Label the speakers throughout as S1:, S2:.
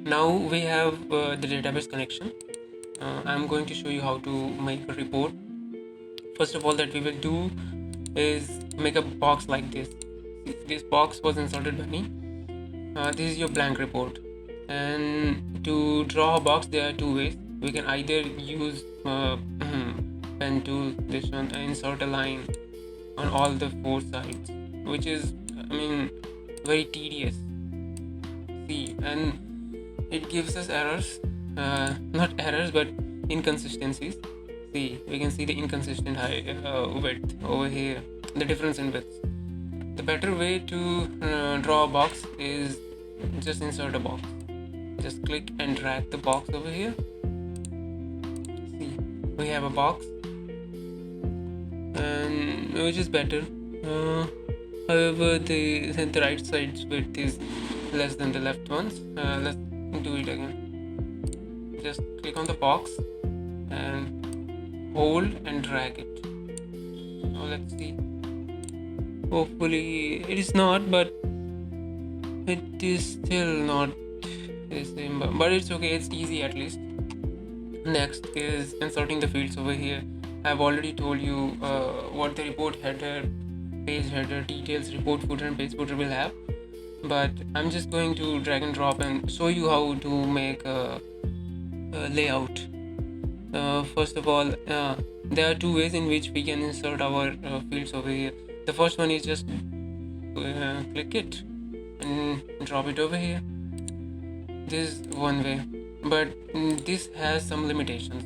S1: Now we have the database connection. I'm going to show you how to make a report. First of all, that we will do is make a box like this. This box was inserted by me. This is your blank report, and to draw a box there are two ways. We can either use pen tool, this one, and insert a line on all the four sides, which is, I mean, very tedious. See, and it gives us errors, not errors but inconsistencies. See, we can see the inconsistent width over here, the difference in width. The better way to draw a box is just insert a box. Just click and drag the box over here. See, we have a box, and which is better. However, the right side's width is less than the left one's. Let's do it again. Just click on the box and hold and drag it. Now let's see. Hopefully it is not, but it is still not the same, but it's okay, it's easy at least. Next is inserting the fields over here. I've already told you what the report header, page header, details, report footer and page footer will have, but I'm just going to drag and drop and show you how to make a layout. First of all, there are two ways in which we can insert our fields over here. The first one is just click it and drop it over here. This is one way, but this has some limitations.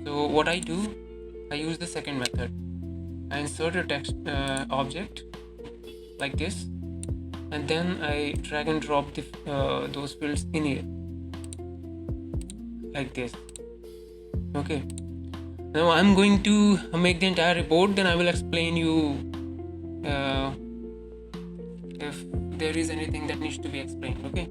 S1: So what I do, I use the second method. I insert a text object like this, and then I drag and drop those fields in here like this. Okay, now I'm going to make the entire report, then I will explain you if there is anything that needs to be explained. Okay.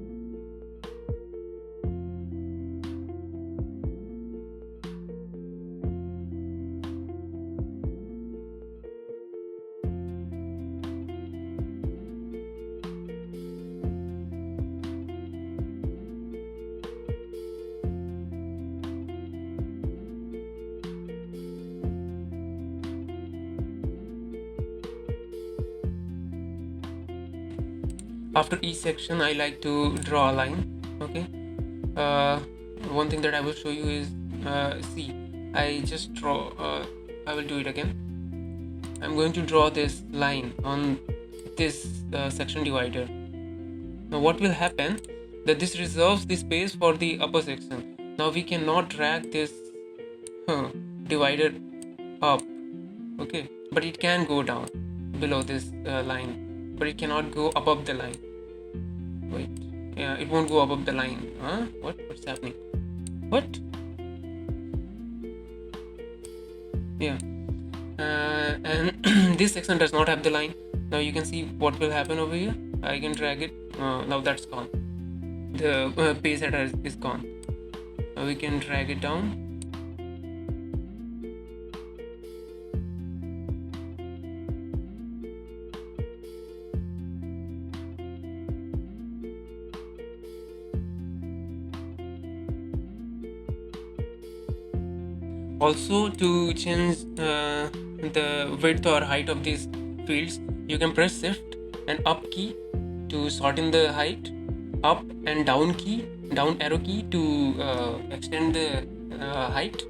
S1: After each section, I like to draw a line. Okay. One thing that I will show you is see, I just draw. I will do it again. I'm going to draw this line on this section divider. Now what will happen, that this reserves the space for the upper section. Now we cannot drag this divider up, okay, but it can go down below this line, but it cannot go above the line. Wait, yeah, it won't go above the line. What's happening? What? Yeah. And this section does not have the line. Now you can see what will happen over here. I can drag it. Now that's gone. The page header is gone. Now we can drag it down. Also, to change the width or height of these fields, you can press shift and up key to shorten the height, up and down arrow key to extend the height,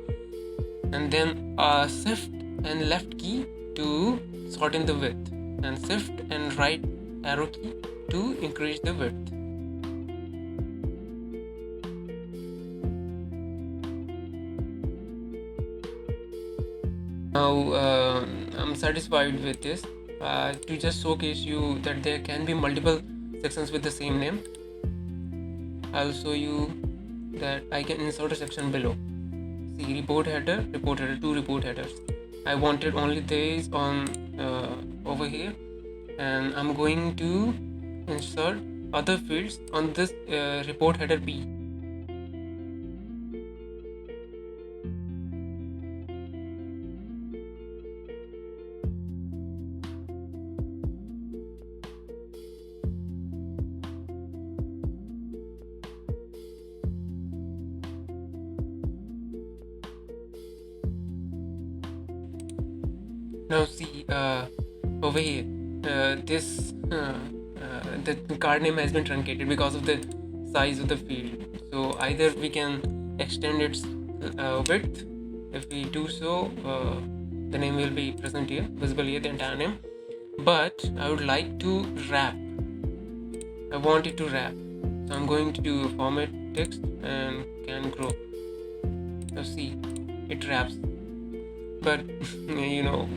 S1: and then shift and left key to shorten the width, and shift and right arrow key to increase the width. Now I'm satisfied with this. To just showcase you that there can be multiple sections with the same name, I'll show you that I can insert a section below. See, report header, two report headers. I wanted only these on over here, and I'm going to insert other fields on this report header B. Now see, over here, this the card name has been truncated because of the size of the field. So either we can extend its width. If we do so, the name will be present here, visible here, the entire name. But I would like to wrap. I want it to wrap. So I'm going to do format text and can grow. Now see, it wraps, but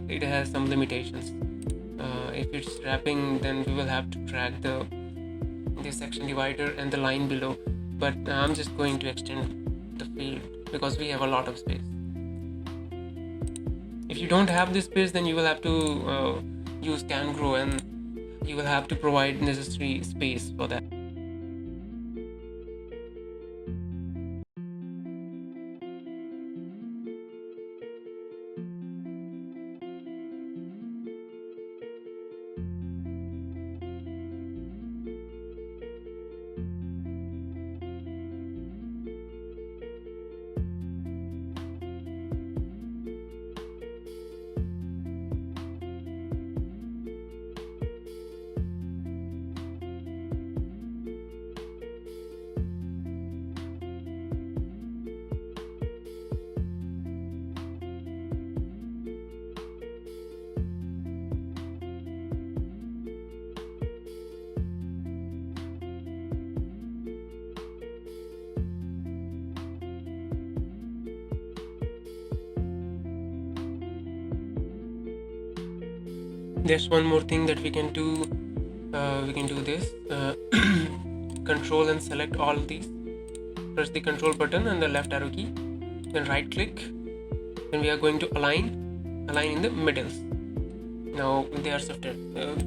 S1: it has some limitations. If it's wrapping, then we will have to drag this section divider and the line below, but I'm just going to extend the field because we have a lot of space. If you don't have this space, then you will have to use can grow, and you will have to provide necessary space for that. There's one more thing that we can do. We can do this. Control and select all these. Press the control button and the left arrow key. Then right click. Then we are going to align in the middles. Now they are shifted.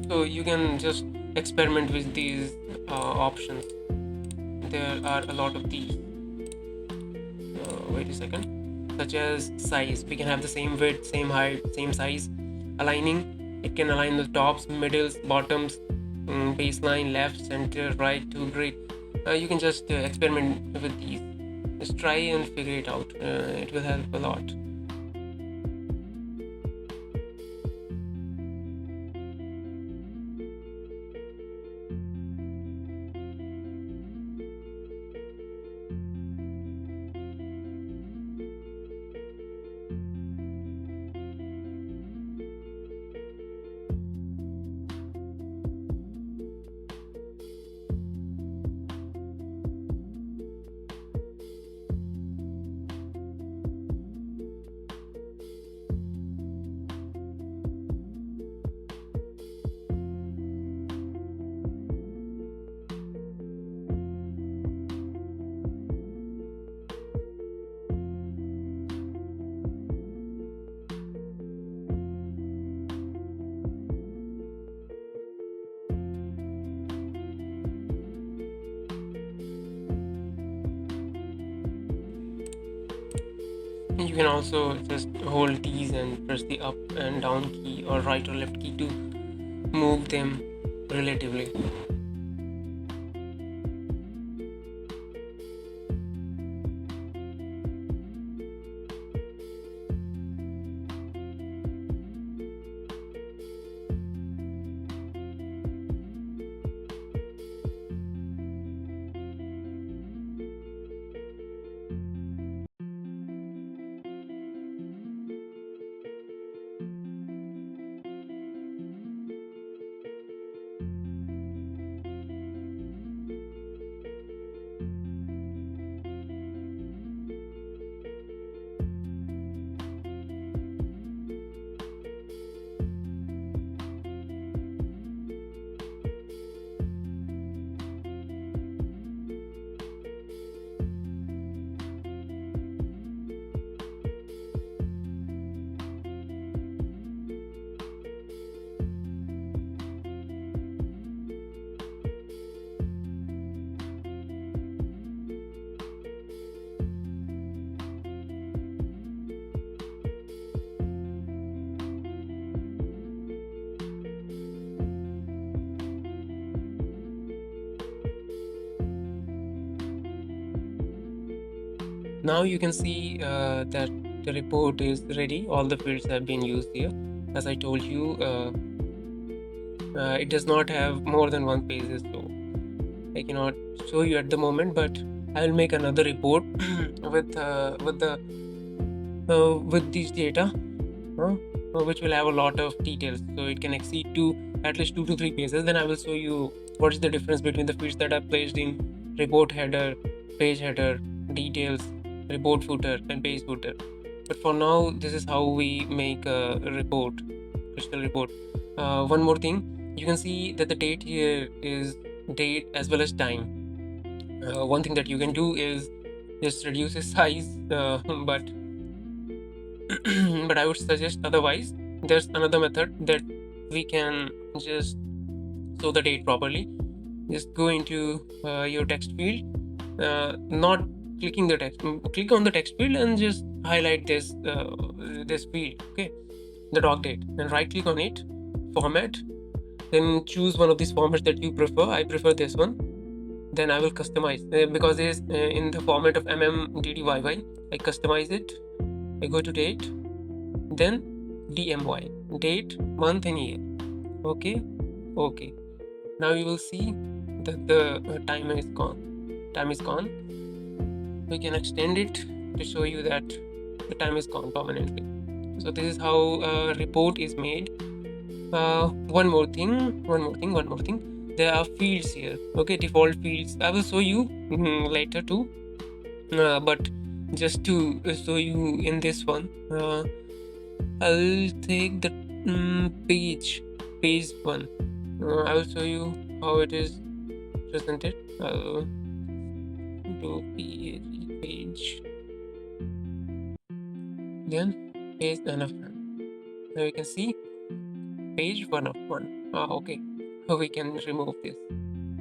S1: So you can just experiment with these options. There are a lot of these. Wait a second. Such as size. We can have the same width, same height, same size. Aligning. It can align the tops, middles, bottoms, baseline, left, center, right to grid. You can just experiment with these. Just try and figure it out. It will help a lot. You can also just hold these and press the up and down key or right or left key to move them relatively. Now you can see that the report is ready. All the fields have been used here. as I told you, it does not have more than one pages, so I cannot show you at the moment, but I will make another report with these data, which will have a lot of details, so it can exceed to at least 2 to 3 pages. Then I will show you what is the difference between the fields that are placed in report header, page header, details, report footer, and page footer. But for now, this is how we make a report, crystal report. One more thing, you can see that the date here is date as well as time. One thing that you can do is just reduce the size, but but I would suggest otherwise. There's another method that we can just show the date properly. Just go into your text field, not clicking the text, click on the text field and just highlight this field, okay, the doc date, and right click on it, format, then choose one of these formats that you prefer. I prefer this one. Then I will customize, because it is in the format of mmDDYY. I customize it. I go to date, then DMY, date, month and year. Okay. Now you will see that the time is gone. We can extend it to show you that the time is gone permanently. So this is how a report is made. One more thing. There are fields here. Okay, default fields. I will show you later too. But just to show you in this one, I'll take the page one. I will show you how it is presented. I'll do page, then page 1 of 1. Now you can see page 1 of 1. Okay, so we can remove this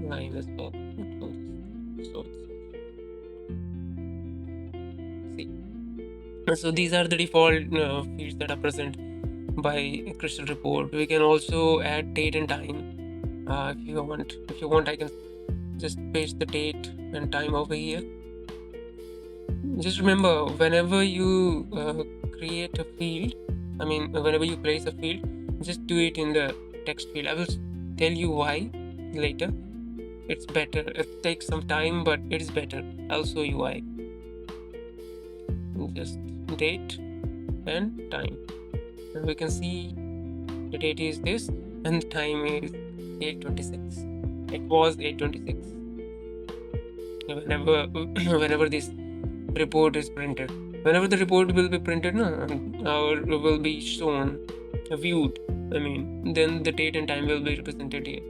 S1: line as well. So these are the default fields that are present by CrystalReport. We can also add date and time if you want. I can just paste the date and time over here. Just remember, whenever you create a field, whenever you place a field, just do it in the text field. I will tell you why later. It's better. It takes some time, but it is better. I'll show you why. Just date and time, and we can see the date is this and the time is 8:26. It was 8:26 whenever this report is printed. Whenever the report will be printed, or will be shown, viewed, then the date and time will be represented here.